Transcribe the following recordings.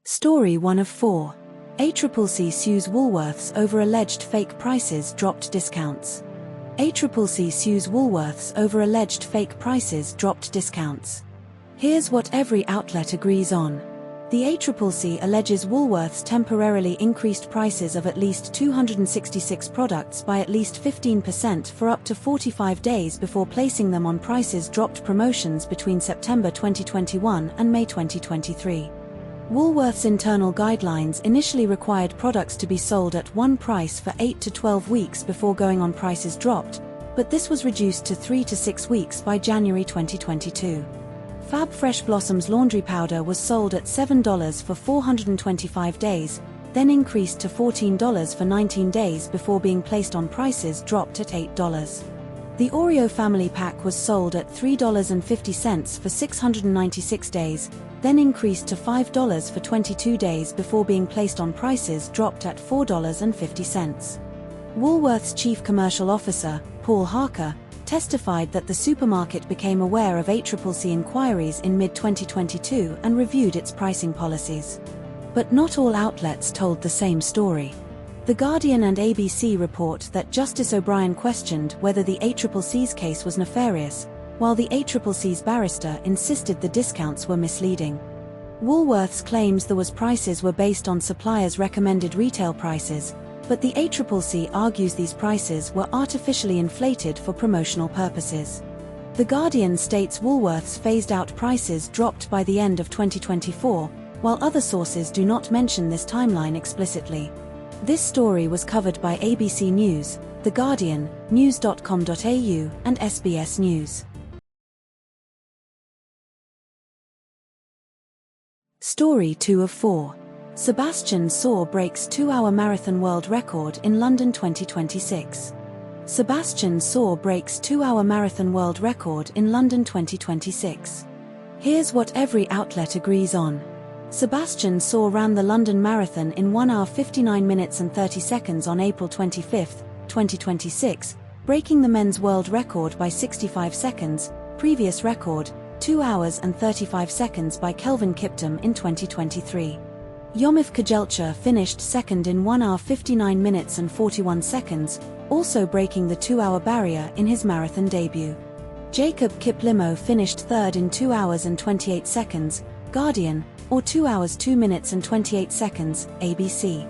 Story 1 of 4. ACCC sues Woolworths over alleged fake prices dropped discounts. ACCC sues Woolworths over alleged fake prices dropped discounts. Here's what every outlet agrees on. The ACCC alleges Woolworths temporarily increased prices of at least 266 products by at least 15% for up to 45 days before placing them on prices dropped promotions between September 2021 and May 2023. Woolworths' internal guidelines initially required products to be sold at one price for 8 to 12 weeks before going on prices dropped, but this was reduced to 3 to 6 weeks by January 2022. Fab Fresh Blossoms laundry powder was sold at $7 for 425 days, then increased to $14 for 19 days before being placed on prices dropped at $8. The Oreo family pack was sold at $3.50 for 696 days, then increased to $5 for 22 days before being placed on prices dropped at $4.50. Woolworths Chief Commercial Officer, Paul Harker, testified that the supermarket became aware of ACCC inquiries in mid-2022 and reviewed its pricing policies. But not all outlets told the same story. The Guardian and ABC report that Justice O'Brien questioned whether the ACCC's case was nefarious, while the ACCC's barrister insisted the discounts were misleading. Woolworths claims those prices were based on suppliers' recommended retail prices, but the ACCC argues these prices were artificially inflated for promotional purposes. The Guardian states Woolworths phased out prices dropped by the end of 2024, while other sources do not mention this timeline explicitly. This story was covered by ABC News, The Guardian, news.com.au, and SBS News. Story 2 of 4. Sabastian Sawe breaks 2-hour marathon world record in London 2026. Sabastian Sawe breaks 2-hour marathon world record in London 2026. Here's what every outlet agrees on. Sabastian Sawe ran the London Marathon in 1 hour 59 minutes and 30 seconds on April 25, 2026, breaking the men's world record by 65 seconds, previous record, 2 hours and 35 seconds by Kelvin Kiptum in 2023. Yomif Kajelcha finished second in 1 hour 59 minutes and 41 seconds, also breaking the 2-hour barrier in his marathon debut. Jacob Kiplimo finished third in 2 hours and 28 seconds, Guardian, or 2 hours 2 minutes and 28 seconds, ABC.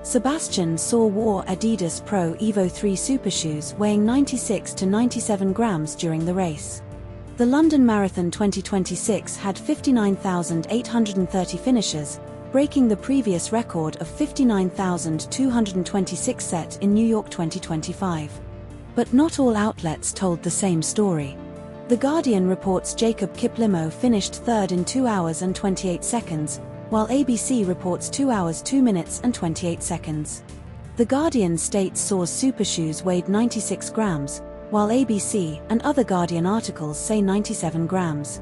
Sebastian Sawe wore Adidas Pro Evo 3 super shoes weighing 96 to 97 grams during the race. The London Marathon 2026 had 59,830 finishers, breaking the previous record of 59,226 set in New York 2025. But not all outlets told the same story. The Guardian reports Jacob Kiplimo finished third in 2 hours and 28 seconds, while ABC reports 2 hours 2 minutes and 28 seconds. The Guardian states Sawe's super shoes weighed 96 grams, while ABC and other Guardian articles say 97 grams.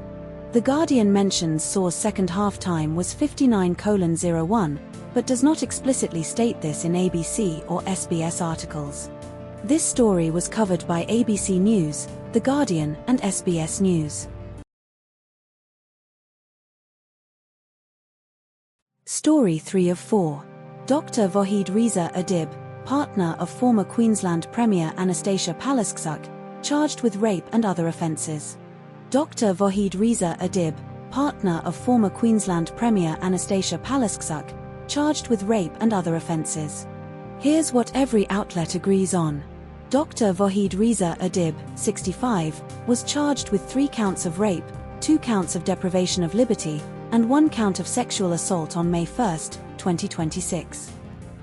The Guardian mentions Sawe's second half time was 59:01, but does not explicitly state this in ABC or SBS articles. This story was covered by ABC News, The Guardian, and SBS News. Story 3 of 4. Dr. Vahid Reza Adib, partner of former Queensland Premier Annastacia Palaszczuk, charged with rape and other offences. Dr. Vahid Reza Adib, partner of former Queensland Premier Annastacia Palaszczuk, charged with rape and other offences. Here's what every outlet agrees on. Dr. Vahid Reza Adib, 65, was charged with 3 counts of rape, 2 counts of deprivation of liberty, and 1 count of sexual assault on May 1, 2026.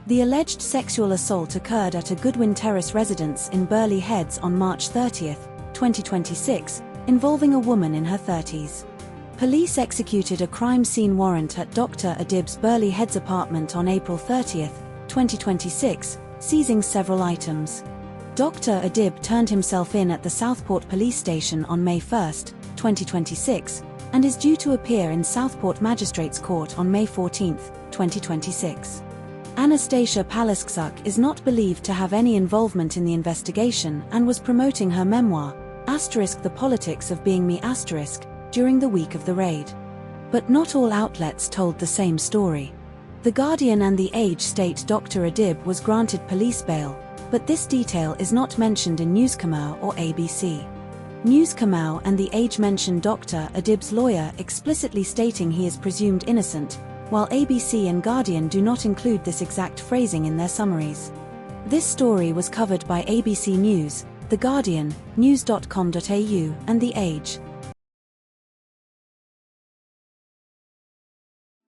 The alleged sexual assault occurred at a Goodwin Terrace residence in Burleigh Heads on March 30, 2026, involving a woman in her 30s. Police executed a crime scene warrant at Dr. Adib's Burleigh Heads apartment on April 30, 2026, seizing several items. Dr. Adib turned himself in at the Southport police station on May 1, 2026, and is due to appear in Southport Magistrates Court on May 14, 2026. Annastacia Palaszczuk is not believed to have any involvement in the investigation and was promoting her memoir, *The Politics of Being Me*, during the week of the raid. But not all outlets told the same story. The Guardian and The Age state Dr. Adib was granted police bail, but this detail is not mentioned in Newscomau or ABC. Newscomau and The Age mention Dr. Adib's lawyer explicitly stating he is presumed innocent, while ABC and Guardian do not include this exact phrasing in their summaries. This story was covered by ABC News, The Guardian, news.com.au, and The Age.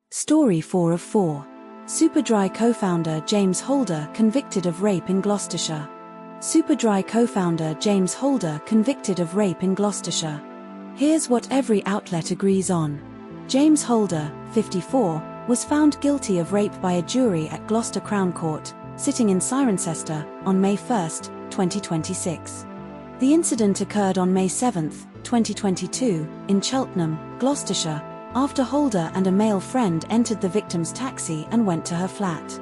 Story 4 of 4. Superdry co-founder James Holder convicted of rape in Gloucestershire. Superdry co-founder James Holder convicted of rape in Gloucestershire. Here's what every outlet agrees on. James Holder, 54, was found guilty of rape by a jury at Gloucester Crown Court, sitting in Cirencester, on May 1, 2026. The incident occurred on May 7, 2022, in Cheltenham, Gloucestershire, after Holder and a male friend entered the victim's taxi and went to her flat.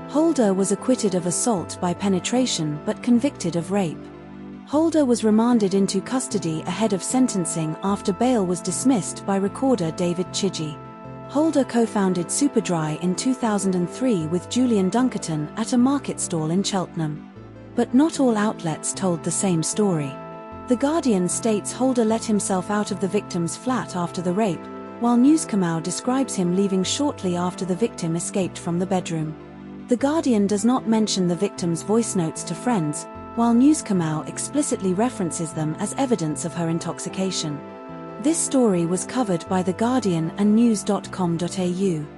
Holder was acquitted of assault by penetration but convicted of rape. Holder was remanded into custody ahead of sentencing after bail was dismissed by recorder David Chidgey. Holder co-founded Superdry in 2003 with Julian Dunkerton at a market stall in Cheltenham. But not all outlets told the same story. The Guardian states Holder let himself out of the victim's flat after the rape, while Newscomau describes him leaving shortly after the victim escaped from the bedroom. The Guardian does not mention the victim's voice notes to friends, while Newscomau explicitly references them as evidence of her intoxication. This story was covered by The Guardian and news.com.au.